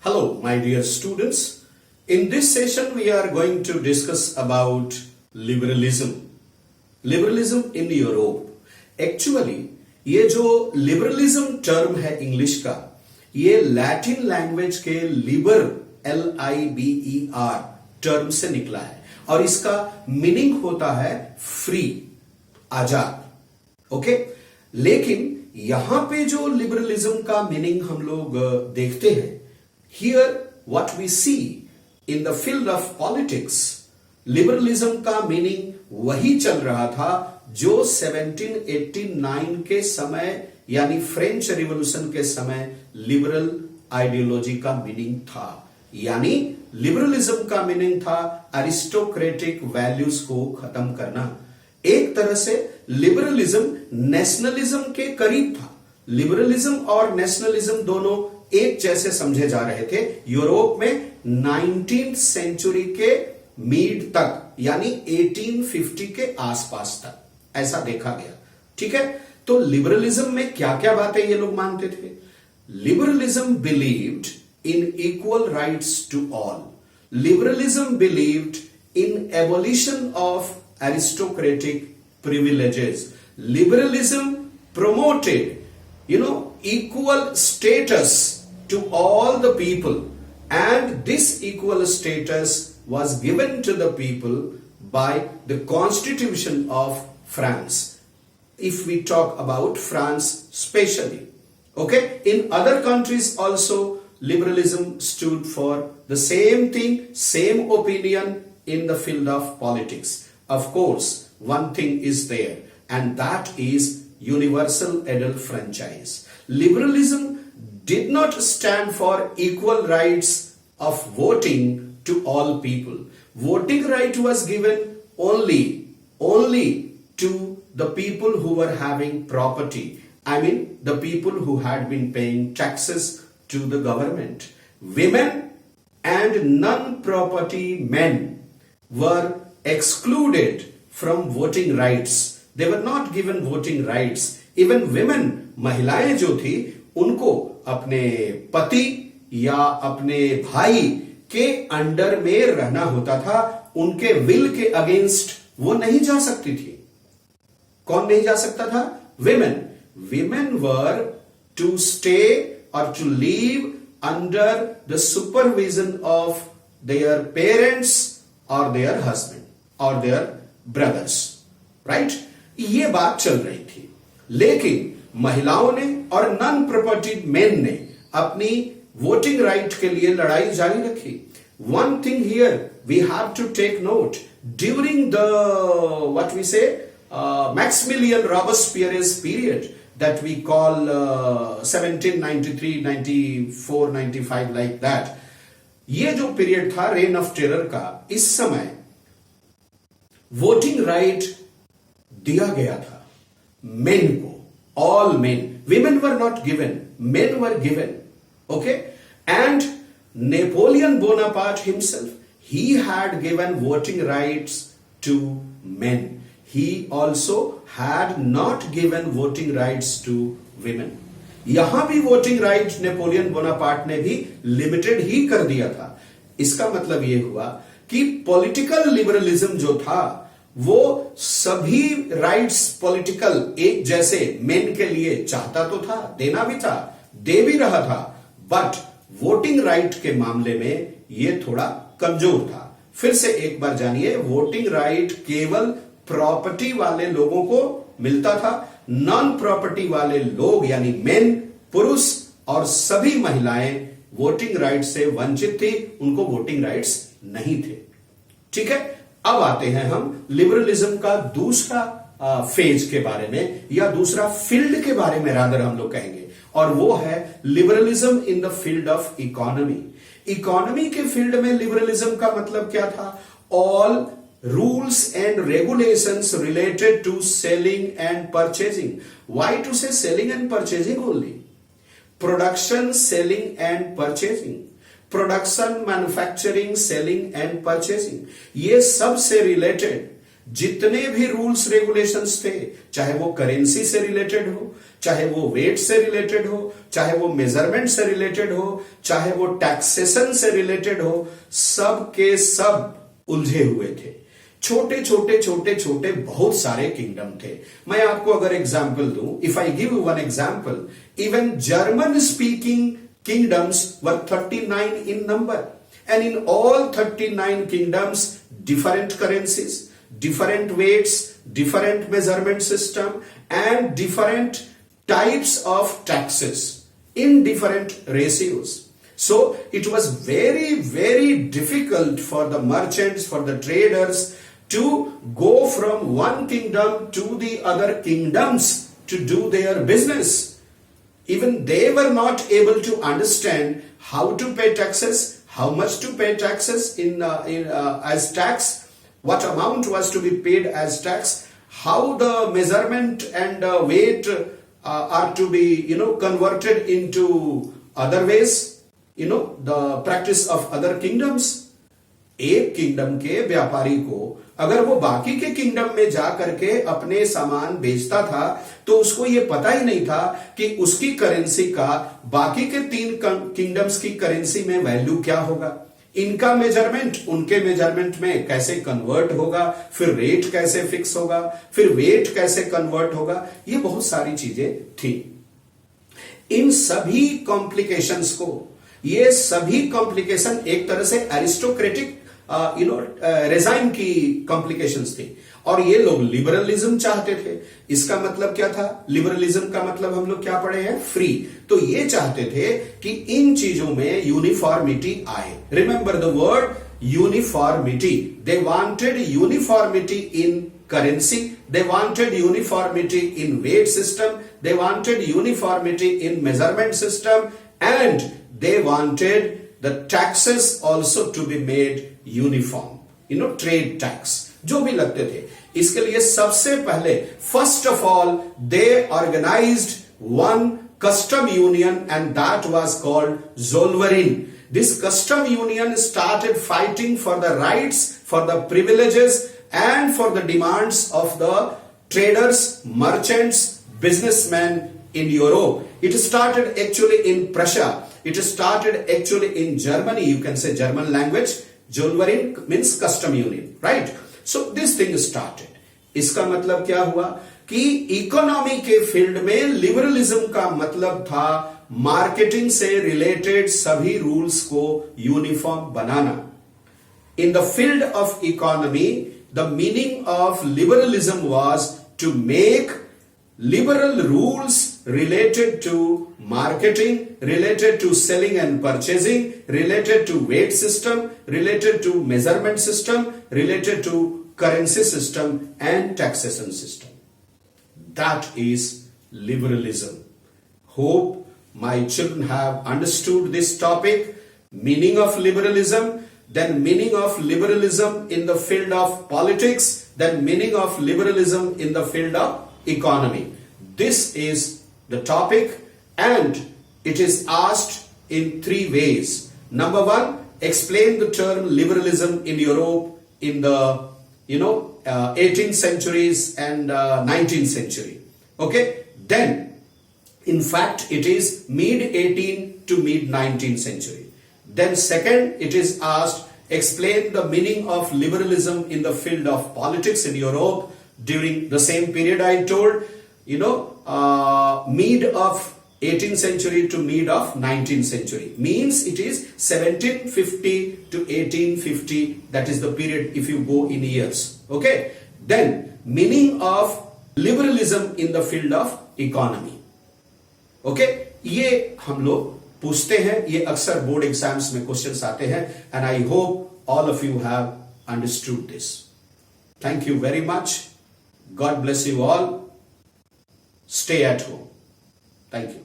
Hello, my dear students. In this session, we are going to discuss about liberalism. Liberalism in Europe. Actually, ये जो liberalism term है English का, ये Latin language के Libre LIBER term से निकला है और इसका मीनिंग होता है फ्री, आजाद. ओके, लेकिन यहां पे जो लिबरलिज्म का मीनिंग हम लोग देखते हैं, here what we see in the field of politics, liberalism का मीनिंग वही चल रहा था जो 1789 के समय यानी फ्रेंच रिवॉल्यूशन के समय लिबरल आइडियोलॉजी का मीनिंग था. यानी लिबरलिज्म का मीनिंग था अरिस्टोक्रेटिक वैल्यूज को खत्म करना. एक तरह से लिबरलिज्म नेशनलिज्म के करीब था. लिबरलिज्म और नेशनलिज्म दोनों एक जैसे समझे जा रहे थे यूरोप में 19th सेंचुरी के मिड तक, यानी 1850 के आसपास तक ऐसा देखा गया. ठीक है, तो लिबरलिज्म में क्या क्या बातें ये लोग मानते थे. Liberalism believed in equal rights to all. Liberalism believed in abolition of aristocratic privileges. Liberalism promoted, equal status to all the people, and this equal status was given to the people by the Constitution of France. If we talk about France specially, okay, in other countries also liberalism stood for the same thing, same opinion in the field of politics. Of course, one thing is there, and that is universal adult franchise. Liberalism did not stand for equal rights of voting to all people. Voting right was given only to the people who were having property. I mean, the people who had been paying taxes to the government. Women and non-property men were excluded from voting rights. They were not given voting rights. Even women, महिलाएं जो थी, उनको अपने पति या अपने भाई के अंडर में रहना होता था. उनके विल के अगेंस्ट वो नहीं जा सकती थी. कौन नहीं जा सकता था? Women. Women were to stay or to live under the supervision of their parents or their husband or their brothers, right? ये बात चल रही थी. लेकिन महिलाओं ने और नॉन प्रॉपर्टीड मेन ने अपनी वोटिंग राइट के लिए लड़ाई जारी रखी. One thing here we have to take note. During the what we say Maximilien Robespierre's period that we call 1793, 94, 95 like that, ये जो पीरियड था रेन ऑफ टेरर का, इस समय वोटिंग राइट दिया गया था मेन को, all main. Women were not given, main were given. Okay, and Napoleon Bonaparte himself, he had given voting rights to men. He also had not given voting rights to women. यहां भी voting right Napoleon Bonaparte ने भी limited ही कर दिया था. इसका मतलब यह हुआ कि पॉलिटिकल लिबरलिज्म जो था वो सभी राइट्स पॉलिटिकल एक जैसे मेन के लिए चाहता तो था, देना भी था, दे भी रहा था, बट वोटिंग राइट के मामले में ये थोड़ा कमजोर था. फिर से एक बार जानिए, वोटिंग राइट केवल प्रॉपर्टी वाले लोगों को मिलता था. नॉन प्रॉपर्टी वाले लोग यानी मेन, पुरुष और सभी महिलाएं वोटिंग राइट से वंचित थी, उनको वोटिंग राइट्स नहीं थे. ठीक है, अब आते हैं हम लिबरलिज्म का दूसरा फेज के बारे में, या दूसरा फील्ड के बारे में रादर हम लोग कहेंगे, और वो है liberalism in the field of economy. Economy के फील्ड में लिबरलिज्म का मतलब क्या था? All rules and regulations related to selling and purchasing. Why to say selling and purchasing only? Production, selling and purchasing. Production, manufacturing, selling and purchasing. ये सब से related जितने भी रूल्स रेगुलेशंस थे, चाहे वो करेंसी से रिलेटेड हो, चाहे वो वेट से रिलेटेड हो, चाहे वो मेजरमेंट से रिलेटेड हो, चाहे वो टैक्सेशन से रिलेटेड हो, सब के सब उलझे हुए थे। छोटे छोटे छोटे छोटे बहुत सारे किंगडम थे। मैं आपको अगर एग्जाम्पल दूं, if I give you one example, even German speaking kingdoms were 39 in number, and in all 39 kingdoms different currencies, different weights, different measurement system, and different types of taxes in different ratios. So it was very very difficult for the merchants, for the traders to go from one kingdom to the other kingdoms to do their business. Even they were not able to understand how to pay taxes, how much to pay taxes as tax, what amount was to be paid as tax, how the measurement and weight are to be converted into other ways, the practice of other kingdoms. एक kingdom के व्यापारी को अगर वो बाकी के kingdom में जा करके अपने सामान बेचता था तो उसको ये पता ही नहीं था कि उसकी करेंसी का बाकी के 3 किंगडम्स की करेंसी में वैल्यू क्या होगा, इनका मेजरमेंट उनके मेजरमेंट में कैसे कन्वर्ट होगा, फिर रेट कैसे फिक्स होगा, फिर वेट कैसे कन्वर्ट होगा, ये बहुत सारी चीजें थी। इन सभी कॉम्प्लिकेशंस को, ये सभी कॉम्प्लिकेशन एक तरह से एरिस्टोक्रेटिक रेजाइम की कॉम्प्लिकेशंस थी, और ये लोग लिबरलिज्म चाहते थे। इसका मतलब क्या था? लिबरलिज्म का मतलब हम लोग क्या पढ़े हैं? फ्री। तो ये चाहते थे कि इन चीजों में यूनिफॉर्मिटी आए। Remember the word uniformity. They wanted uniformity in currency, they wanted uniformity in weight system, they wanted uniformity in measurement system, and they wanted the taxes also to be made uniform, trade tax जो भी लगते थे। इसके लिए सबसे पहले first of all they organized one custom union, and that was called Zollverein. This custom union started fighting for the rights, for the privileges, and for the demands of the traders, merchants, businessmen in Europe. It started actually in Prussia. It started actually in Germany. You can say German language. Zollverein means custom union, right? So this thing started. इसका मतलब क्या हुआ कि economy के field में liberalism का मतलब था मार्केटिंग से रिलेटेड सभी रूल्स को uniform banana. In the field of economy, the meaning of liberalism was to make liberal rules related to marketing, related to selling and purchasing, related to weight system, related to measurement system, related to currency system and taxation system. That is liberalism. Hope my children have understood this topic, meaning of liberalism, then meaning of liberalism in the field of politics, then meaning of liberalism in the field of economy. This is the topic, and it is asked in 3 ways. Number 1, explain the term liberalism in Europe in the 18th centuries and 19th century. Okay, then in fact it is mid 18th to mid 19th century. Then second, it is asked, explain the meaning of liberalism in the field of politics in Europe during the same period I told, mid of 18th century to mid of 19th century. Means it is 1750 to 1850. That is the period if you go in years. Okay. Then meaning of liberalism in the field of economy. Okay. ये हम लोग पूछते हैं, ये अक्सर board exams में questions आते हैं, and I hope all of you have understood this. Thank you very much. God bless you all. Stay at home. Thank you.